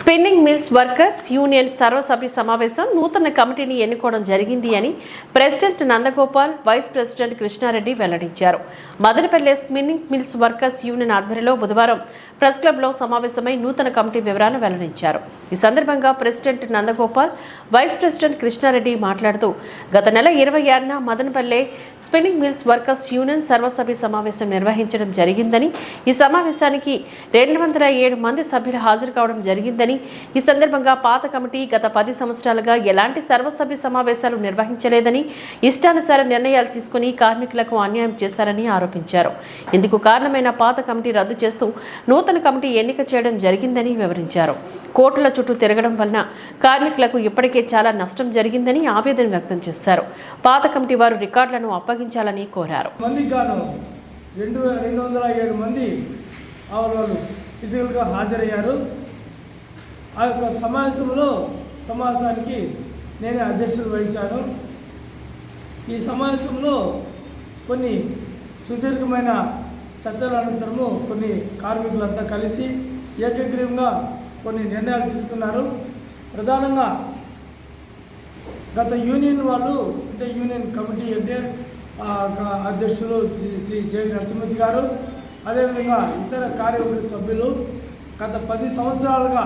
Spinning mills workers union సర్వసభ్య సమావేశం నూతన కమిటీని ఎన్నుకోవడం జరిగింది అని president Nandagopal, vice president Krishnareddy వెల్లడించారు. Madanapalle spinning mills workers union ఆధ్వర్యంలో బుధవారం ప్రెస్ క్లబ్లో సమావేశమై నూతన కమిటీ వివరాలను వెల్లడించారు. ఈ సందర్భంగా president Nandagopal, vice president Krishnareddy మాట్లాడుతూ గత నెల 26న Madanapalle spinning mills workers union సర్వసభ్య సమావేశం నిర్వహించడం జరిగిందని, ఈ సమావేశానికి 207 మంది సభ్యులు హాజరు కావడం జరిగిందని, ఈ సందర్భంగా పాత కమిటీ గత 10 సంవత్సరాలుగా ఎలాంటి సర్వసభ్య సమావేశాలు నిర్వహించలేదని, ఇష్టానుసార నిర్ణయాలు తీసుకుని కార్మికులకు అన్యాయం చేశారని ఆరోపించారు. ఇందుకు కారణమైన పాత కమిటీ రద్దు చేస్తూ నూతన కమిటీ ఎన్నిక చేయడం జరిగిందని వివరించారు. కోర్టుల చుట్టూ తిరగడం వలన కార్మికులకు ఇప్పటికే చాలా నష్టం జరిగిందని ఆవేదన వ్యక్తం చేశారు. పాత కమిటీ వారు రికార్డులను అప్పగించాలని కోరారు. 207 మంది వాళ్ళు ఫిజికల్గా హాజరయ్యారు. ఆ యొక్క సమావేశానికి నేనే అధ్యక్షత వహించాను. ఈ సమావేశంలో కొన్ని సుదీర్ఘమైన చర్చల అనంతరము కొన్ని కార్మికులంతా కలిసి ఏకగ్రీవంగా కొన్ని నిర్ణయాలు తీసుకున్నారు. ప్రధానంగా గత యూనియన్ వాళ్ళు అంటే యూనియన్ కమిటీ అంటే అధ్యక్షులు శ్రీ జె నరసింహమూర్తి గారు, అదేవిధంగా ఇతర కార్యవర్గ సభ్యులు గత 10 సంవత్సరాలుగా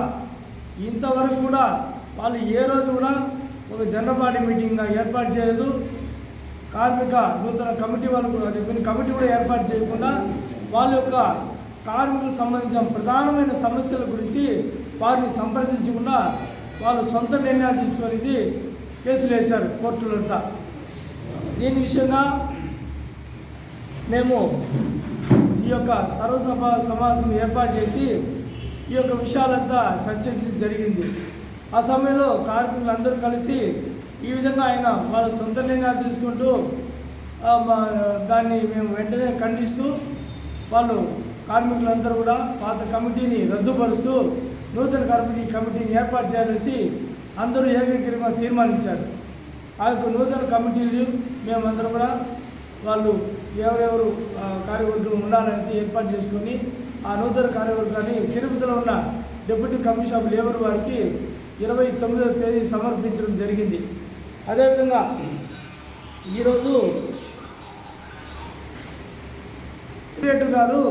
ఇంతవరకు కూడా వాళ్ళు ఏ రోజు కూడా ఒక జనరల్ బాడీ మీటింగ్ ఏర్పాటు చేయలేదు. కార్మిక నూతన కమిటీ వాళ్ళకు కమిటీ కూడా ఏర్పాటు చేయకుండా వాళ్ళ యొక్క కార్మికులకు సంబంధించిన ప్రధానమైన సమస్యల గురించి వారిని సంప్రదించకుండా వాళ్ళు సొంత నిర్ణయాలు తీసుకొని కేసులు వేశారు కోర్టులంతా. దీని విషయంగా మేము ఈ యొక్క సమావేశం ఏర్పాటు చేసి ఈ యొక్క విషయాలంతా చర్చించడం జరిగింది. ఆ సమయంలో కార్మికులందరూ కలిసి ఈ విధంగా ఆయన వాళ్ళ సొంత నిర్ణయాలు తీసుకుంటూ దాన్ని మేము వెంటనే ఖండిస్తూ వాళ్ళు కార్మికులందరూ కూడా పాత కమిటీని రద్దుపరుస్తూ నూతన కమిటీని ఏర్పాటు చేయాలని అందరూ ఏకగ్రీవంగా తీర్మానించారు. ఆ యొక్క నూతన కమిటీలు మేమందరూ కూడా వాళ్ళు ఎవరెవరు కార్యవర్గం ఉండాలనేసి ఏర్పాటు చేసుకొని ఆ నూతన కార్యవర్గాన్ని తిరుపతిలో ఉన్న డిప్యూటీ కమిషనర్ ఆఫ్ లేబర్ వారికి 29వ తేదీ సమర్పించడం జరిగింది. అదేవిధంగా ఈరోజు సెక్రటరీ గారు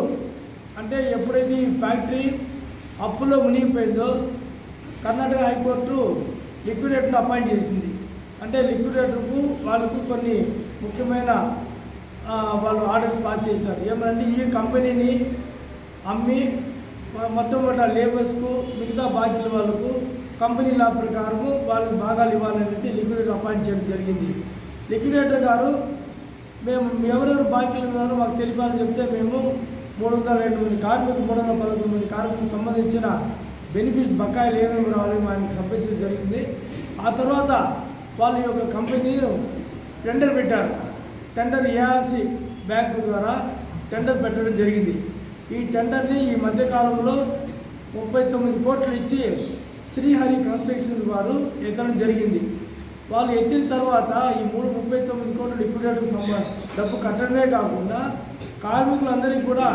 అంటే ఎప్పుడైతే ఈ ఫ్యాక్టరీ అప్పులో మునిగిపోయిందో కర్ణాటక హైకోర్టు లిక్విడేటర్ను అపాయింట్ చేసింది. అంటే లిక్విడేటర్కు వాళ్ళకు కొన్ని ముఖ్యమైన వాళ్ళు ఆర్డర్స్ పాస్ చేశారు. ఏమనంటే ఈ కంపెనీని అమ్మి మొట్టమొదట లేబర్స్కు మిగతా బాధ్యుల వాళ్ళకు కంపెనీ లా ప్రకారము వాళ్ళకి భాగాలు ఇవ్వాలనేసి లిక్విడేటర్ అపాయింట్ చేయడం జరిగింది. లిక్విడేటర్ గారు మేము ఎవరెవరు బాకీలు ఉన్నారో మాకు తెలియాలని చెప్తే మేము 302 మంది కార్మికులు 311 మంది కార్మికులకు సంబంధించిన బెనిఫిట్స్ బకాయిలు ఏమేమి రావాలని మనకి సంపించడం జరిగింది. ఆ తర్వాత వాళ్ళ యొక్క కంపెనీలు టెండర్ పెట్టారు. టెండర్ ఏఆర్సి బ్యాంకు ద్వారా టెండర్ పెట్టడం జరిగింది. ఈ టెండర్ని ఈ మధ్యకాలంలో 39 కోట్లు ఇచ్చి శ్రీహరి కన్స్ట్రక్షన్ వారు ఎత్తడం జరిగింది. వాళ్ళు ఎత్తిన తర్వాత ఈ 39 కోట్లు లిక్విడేటర్కి డబ్బు కట్టడమే కాకుండా కార్మికులందరికీ కూడా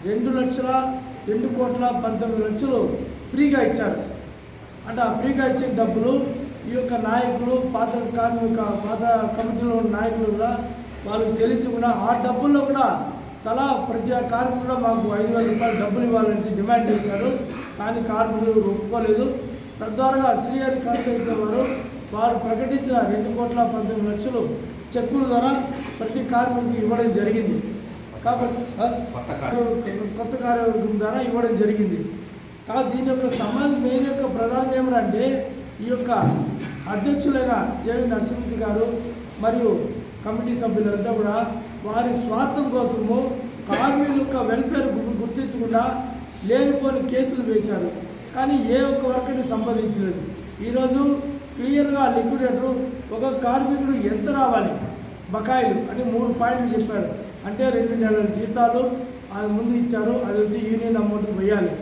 2,02,19,00,000 ఫ్రీగా ఇచ్చారు. అంటే ఆ ఫ్రీగా ఇచ్చిన డబ్బులు ఈ యొక్క నాయకులు పాత కమిటీలో ఉన్న నాయకులు కూడా వాళ్ళకి చెల్లించకుండా ఆ డబ్బుల్లో కూడా ప్రతి కార్మికులు కూడా మాకు 5,000 రూపాయలు డబ్బులు ఇవ్వాలనేసి డిమాండ్ చేశారు. కానీ కార్మికులు ఒప్పుకోలేదు. తద్వారా శ్రీహరి కన్స్ట్రక్షన్ వారు ప్రకటించిన 2,19,00,000 చెక్కుల ద్వారా ప్రతి కార్మికుడికి ఇవ్వడం జరిగింది. కాబట్టి కొత్త కార్యవర్గం ద్వారా ఇవ్వడం జరిగింది. కాబట్టి దీని యొక్క మెయిన్ యొక్క ప్రధానం ఏమిటంటే ఈ యొక్క అధ్యక్షులైన జె నరసింహమూర్తి గారు మరియు కమిటీ సభ్యులంతా కూడా వారి స్వార్థం కోసము కార్మికుల యొక్క వెల్ఫేర్ గుర్తించకుండా లేనిపోని కేసులు వేశారు. కానీ ఏ ఒక్క వర్కర్ని సంపాదించలేదు. ఈరోజు క్లియర్గా లిక్విడేటర్ ఒక కార్మికుడు ఎంత రావాలి బకాయిలు అని 3 పాయింట్లు చెప్పారు. అంటే 2 నెలల జీతాలు అది ముందు ఇచ్చారు, అది వచ్చి యూనియన్ అమౌంట్ వేయాలి.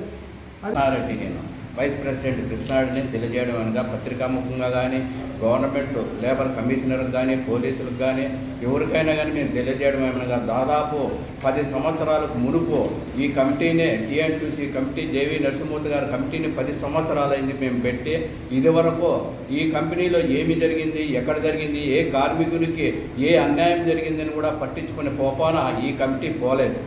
వైస్ ప్రెసిడెంట్ కృష్ణారెడ్డిని తెలియజేయడం అనగా పత్రికాముఖంగా కానీ గవర్నమెంట్ లేబర్ కమిషనర్కి కానీ పోలీసులకు కానీ ఎవరికైనా కానీ మేము తెలియజేయడం ఏమనగా దాదాపు 10 సంవత్సరాలకు మునుపు ఈ కమిటీని టీఎన్టీసీ కమిటీ జేవీ నరసింహమూర్తి గారి కమిటీని 10 సంవత్సరాలైంది మేము పెట్టి ఇదివరకు ఈ కంపెనీలో ఏమి జరిగింది, ఎక్కడ జరిగింది, ఏ కార్మికునికి ఏ అన్యాయం జరిగిందని కూడా పట్టించుకునే పోపాన ఈ కమిటీ పోలేదు.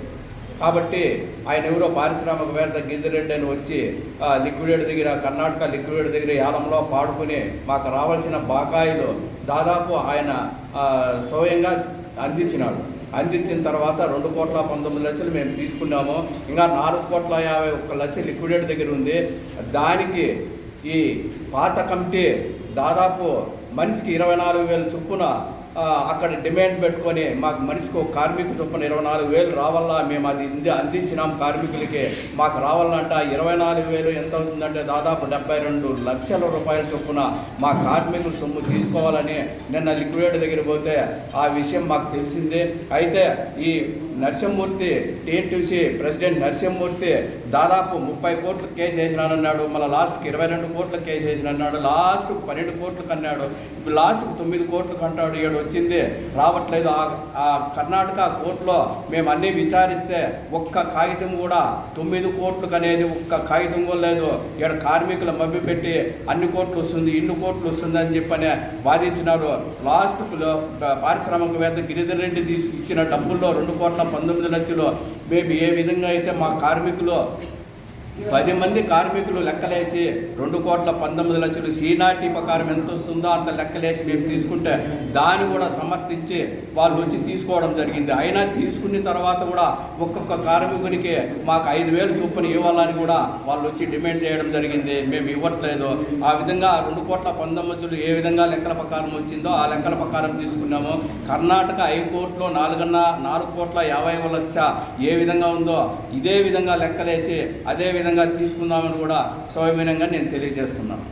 కాబట్టి ఆయన ఎవరో పారిశ్రామికవేత్త గిద్దిరెడ్డి అని వచ్చి లిక్విడేట్ దగ్గర కర్ణాటక లిక్విడేట్ దగ్గర యాలంలో పాడుకుని మాకు రావాల్సిన బాకాయిలు దాదాపు ఆయన స్వయంగా అందించిన తర్వాత 2,19,00,000 మేము తీసుకున్నాము. ఇంకా 4,51,00,000 లిక్విడేట్ దగ్గర ఉంది. దానికి ఈ పాత కమిటీ దాదాపు మనిషికి 24,000 చొప్పున అక్కడ డిమాండ్ పెట్టుకొని మాకు మనిషికి ఒక కార్మికు చొప్పున 24,000 రావాలా, మేము అది అందించినాం కార్మికులకి, మాకు రావాలంట 24,000 ఎంత అవుతుందంటే దాదాపు 72 లక్షల రూపాయల చొప్పున మా కార్మికుల సొమ్ము తీసుకోవాలని నిన్న లిక్విడేట్ దగ్గర పోతే ఆ విషయం మాకు తెలిసిందే. అయితే ఈ నరసింహమూర్తి టీఎన్టీసీ ప్రెసిడెంట్ నరసింహమూర్తి దాదాపు 30 కోట్ల కేసు వేసినానన్నాడు, మళ్ళీ లాస్ట్కి 22 కోట్ల కేసు వేసినన్నాడు, లాస్ట్కు 12 కోట్లకు అన్నాడు, ఇప్పుడు లాస్ట్కు 9 కోట్లకు అంటాడు. ఏడు వచ్చింది రావట్లేదు. ఆ కర్ణాటక కోర్టులో మేము అన్నీ విచారిస్తే ఒక్క కాగితం కూడా 9 కోట్లకు అనేది ఒక్క కాగితం కూడా లేదు. ఇక్కడ కార్మికుల మభ్య పెట్టి అన్ని కోట్లు వస్తుంది, ఇన్ని కోట్లు వస్తుంది అని చెప్పని వాదించినారు. లాస్ట్ పారిశ్రామికవేత్త గిరిధర్ రెడ్డి ఇచ్చిన డబ్బుల్లో 2,19,00,000 మేము ఏ విధంగా అయితే మా కార్మికులు 10 మంది కార్మికులు లెక్కలేసి 2,19,00,000 సీనాటి ప్రకారం ఎంత వస్తుందో అంత లెక్కలేసి మేము తీసుకుంటే దాన్ని కూడా సమర్థించి వాళ్ళు వచ్చి తీసుకోవడం జరిగింది. అయినా తీసుకున్న తర్వాత కూడా ఒక్కొక్క కార్మికునికి మాకు 5,000 చొప్పున ఇవ్వాలని కూడా వాళ్ళు వచ్చి డిమాండ్ చేయడం జరిగింది. మేము ఇవ్వట్లేదు. ఆ విధంగా 2,19,00,000 ఏ విధంగా లెక్కల ప్రకారం వచ్చిందో ఆ లెక్కల ప్రకారం తీసుకున్నాము. కర్ణాటక హైకోర్టులో 4,50,00,000 ఏ విధంగా ఉందో ఇదే విధంగా లెక్కలేసి అదే విధంగా తీసుకుందామని కూడా సౌమ్యంగా నేను తెలియజేస్తున్నాను.